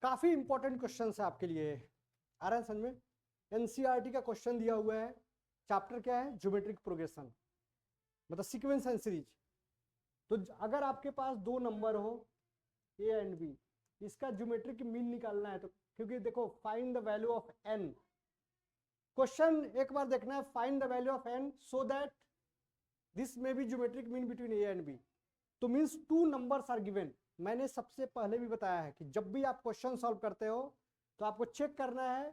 काफी important question है आपके लिए, आ रहा है समझ में। एनसीईआरटी का क्वेश्चन दिया हुआ है, चैप्टर क्या है, ज्योमेट्रिक प्रोग्रेशन, मतलब सीक्वेंस एंड सीरीज। तो अगर आपके पास दो नंबर हो ए एंड बी, इसका ज्योमेट्रिक मीन निकालना है, तो क्योंकि देखो find the value of N, question एक बार देखना है, find the value of N so that this may be geometric mean between A and B. तो means two numbers are given. मैंने सबसे पहले भी बताया है कि जब भी आप क्वेश्चन सॉल्व करते हो तो आपको चेक करना है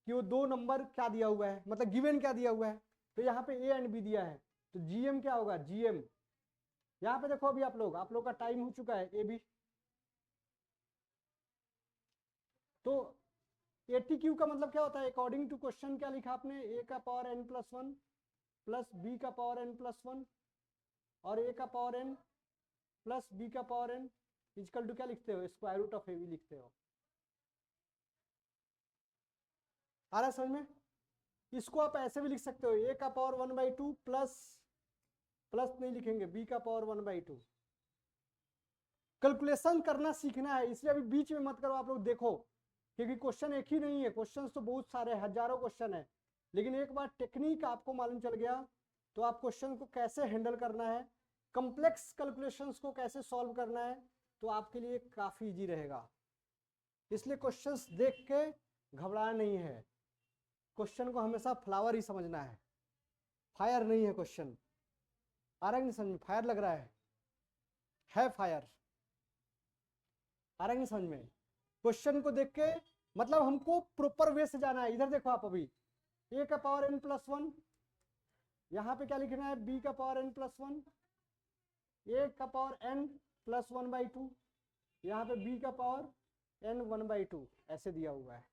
कि वो दो नंबर क्या दिया हुआ है, मतलब गिवन क्या दिया हुआ है। तो यहाँ पे ए एंड बी दिया है, तो जीएम क्या होगा, जीएम। यहाँ पे देखो अभी आप लोग का टाइम हो चुका है ए बी, तो एटी क्यू का मतलब क्या होता है, अकॉर्डिंग टू क्वेश्चन क्या लिखा आपने, ए का power n plus one plus b का पावर एन प्लस वन और ए का पावर एन प्लस बी का पावर एन इक्वल टू क्या लिखते हो, square root of a b लिखते हो। आ रहा है समझ में। इसको आप ऐसे भी लिख सकते हो, ए का पावर 1/2 प्लस प्लस नहीं लिखेंगे, बी का पावर 1/2। कैलकुलेशन करना सीखना है, इसलिए अभी बीच में मत करो आप लोग, देखो क्योंकि क्वेश्चन एक ही नहीं है, क्वेश्चन तो बहुत सारे हजारों क्वेश्चन है। लेकिन एक बार टेक्निक आपको मालूम चल गया तो आप क्वेश्चन को कैसे हैंडल करना है, कॉम्प्लेक्स कैलकुलेशंस को कैसे सॉल्व करना है, तो आपके लिए काफी इजी रहेगा। इसलिए क्वेश्चंस देख के घबराना नहीं है, क्वेश्चन को हमेशा फ्लावर ही समझना है, फायर नहीं है क्वेश्चन। आ रहा है नहीं समझ में, फायर लग रहा है फायर। आ रहा है नहीं समझ में, क्वेश्चन को देख के मतलब हमको प्रॉपर वे से जाना है। इधर देखो आप, अभी ए का पावर एन प्लस वन, यहाँ पे क्या लिखना है, बी का पावर एन प्लस वन, ए का पावर एन प्लस 1/2, यहाँ पे बी का पावर एन 1/2, ऐसे दिया हुआ है।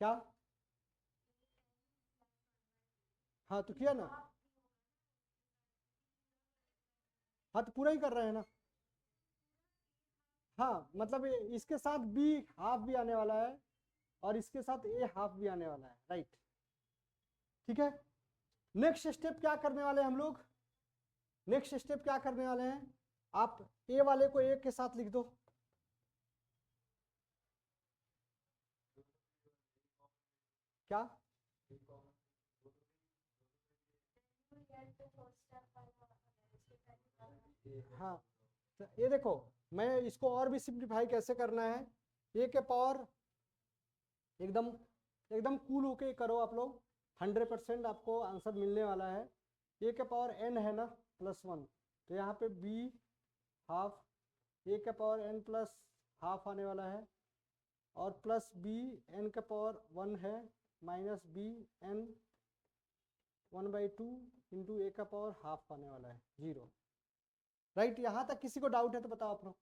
क्या, हाँ तो किया ना, हाँ तो पूरा ही कर रहे हैं ना। हाँ मतलब इसके साथ बी हाफ भी आने वाला है और इसके साथ ए हाफ भी आने वाला है, राइट। ठीक है, नेक्स्ट स्टेप क्या करने वाले हैं हम लोग, नेक्स्ट स्टेप क्या करने वाले हैं, आप ए वाले को ए के साथ लिख दो, क्या, हाँ तो ये देखो, मैं इसको और भी सिंप्लीफाई कैसे करना है, ए के पावर एकदम एकदम कूल होके करो आप लोग, 100% आपको आंसर मिलने वाला है। ए के पावर एन है ना प्लस वन, तो यहाँ पे बी हाफ, ए के पावर एन प्लस हाफ आने वाला है और प्लस बी एन का पावर 1 है माइनस बी एन 1/2 इंटू ए का पावर हाफ आने वाला है 0, राइट। यहाँ तक किसी को डाउट है तो बताओ आप लोग।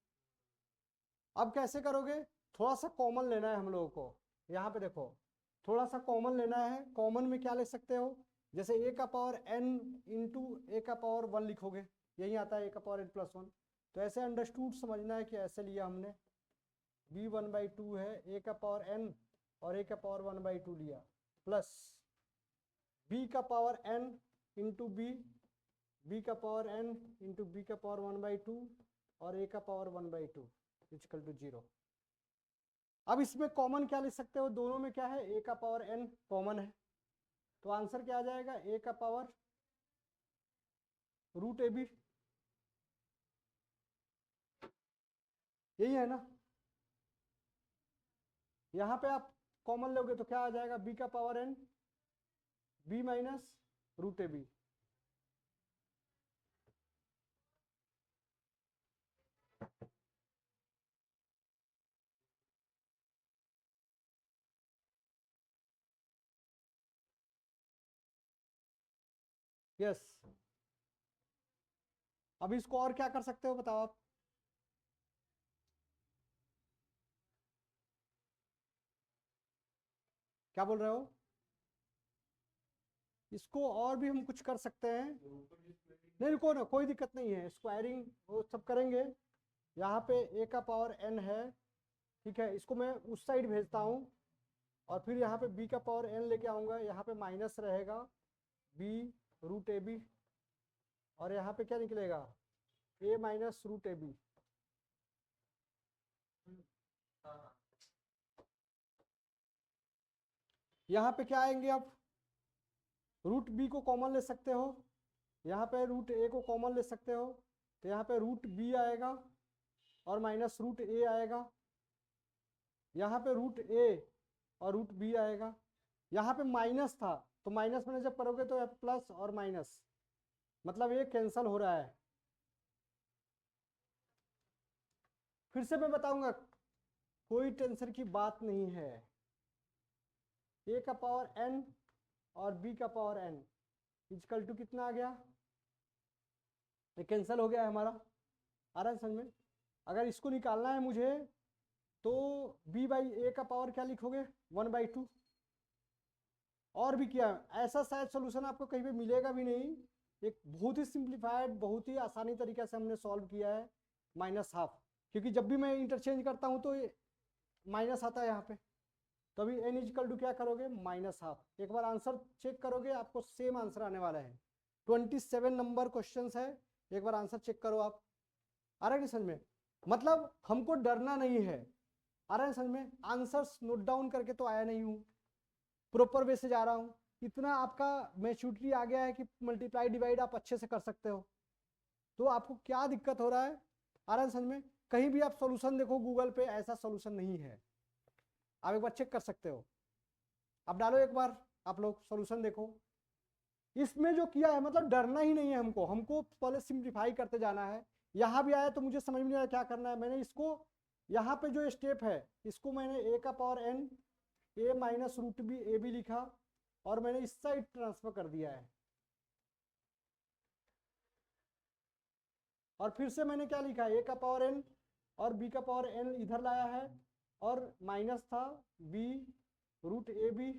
अब कैसे करोगे, थोड़ा सा कॉमन लेना है हम लोगों को, यहाँ पे देखो थोड़ा सा कॉमन लेना है। कॉमन में क्या ले सकते हो, जैसे ए का पावर एन इंटू ए का पावर 1 लिखोगे, यही आता है ए का पावर एन प्लस वन। तो ऐसे अंडरस्टूड समझना है कि ऐसे लिया हमने, बी 1/2 है ए का पावर एन और ए का पावर 1/2 लिया, प्लस बी का पावर एन इंटू बी का पावर एन इंटू बी का पावर 1/2 और ए का पावर 1/2 इक्वल टू 0। अब इसमें कॉमन क्या ले सकते हो, दोनों में क्या है, ए का पावर एन कॉमन है, तो आंसर क्या आ जाएगा, ए का पावर रूट ए बी, यही है ना। यहाँ पे आप कॉमन लोगे तो क्या आ जाएगा, बी का power n b minus root a b. Yes, अब इसको और क्या कर सकते हो बताओ आप, क्या बोल रहे हो, इसको और भी हम कुछ कर सकते हैं। नहीं रुको ना, कोई दिक्कत नहीं है, स्क्वायरिंग वो सब करेंगे। यहाँ पे ए का पावर एन है, ठीक है, इसको मैं उस साइड भेजता हूँ और फिर यहाँ पे बी का पावर एन लेके आऊँगा, यहाँ पे माइनस रहेगा बी रूट ए बी और यहाँ पे क्या निकलेगा, ए माइनस रूट ए बी। यहाँ पे क्या आएंगे आप, रूट बी को कॉमन ले सकते हो, यहाँ पे रूट ए को कॉमन ले सकते हो, तो यहाँ पे रूट बी आएगा और माइनस रूट ए आएगा, यहाँ पे रूट ए और रूट बी आएगा, यहाँ पे माइनस था तो माइनस में जब करोगे तो प्लस और माइनस, मतलब ये कैंसल हो रहा है। फिर से मैं बताऊंगा, कोई टेंशन की बात नहीं है। ए का पावर n और बी का पावर n इक्वल टू कितना आ गया, ये कैंसिल हो गया है हमारा। आ रहा है समझ में? अगर इसको निकालना है मुझे तो b बाई ए का पावर क्या लिखोगे, 1/2। और भी क्या, ऐसा शायद सोल्यूशन आपको कहीं पे मिलेगा भी नहीं। एक बहुत ही सिंप्लीफाइड, बहुत ही आसानी तरीके से हमने सॉल्व किया है, -12। क्योंकि जब भी मैं इंटरचेंज करता हूँ तो माइनस आता है यहाँ पे, तो अभी n इक्वल टू क्या करोगे, -12। एक बार आंसर चेक करोगे आपको सेम आंसर आने वाला है। 27 नंबर क्वेश्चन है, एक बार आंसर चेक करो आप। आ रहा है समझ में? मतलब हमको डरना नहीं है। आ रहा है समझ में? आंसर्स नोट डाउन करके तो आया नहीं हूँ, प्रॉपर वे से जा रहा हूँ। इतना आपका मैच्योरिटी आ गया है कि मल्टीप्लाई डिवाइड आप अच्छे से कर सकते हो। तो आपको क्या दिक्कत हो रहा है? आ रहा है समझ में? कहीं भी आप सॉल्यूशन देखो गूगल पे, ऐसा सॉल्यूशन नहीं है। आप एक बार चेक कर सकते हो, आप डालो एक बार, आप लोग सॉल्यूशन देखो। इसमें जो किया है मतलब डरना ही नहीं है हमको, हमको पहले सिंप्लीफाई करते जाना है। यहाँ भी आया तो मुझे समझ में नहीं आया क्या करना है। मैंने इसको यहाँ पे जो स्टेप है इसको मैंने ए का power n a minus root b a b लिखा और मैंने इस साइड ट्रांसफर कर दिया है। और फिर से मैंने क्या लिखा है, ए का पावर n और बी का पावर n इधर लाया है और माइनस था बी रूट ए बी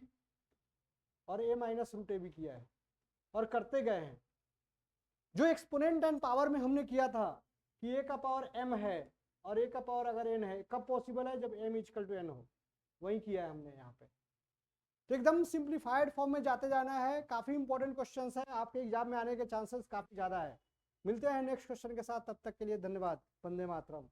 और ए माइनस रूट ए बी किया है और करते गए हैं। जो एक्सपोनेंट एंड पावर में हमने किया था कि ए का पावर m है और ए का पावर अगर n है, कब पॉसिबल है, जब m इक्वल टू n हो, वही किया है हमने यहाँ पे। तो एकदम सिंप्लीफाइड फॉर्म में जाते जाना है। काफी इंपॉर्टेंट क्वेश्चंस है, आपके एग्जाम में आने के चांसेस काफी ज्यादा है। मिलते हैं नेक्स्ट क्वेश्चन के साथ, तब तक के लिए धन्यवाद। वंदे मातरम।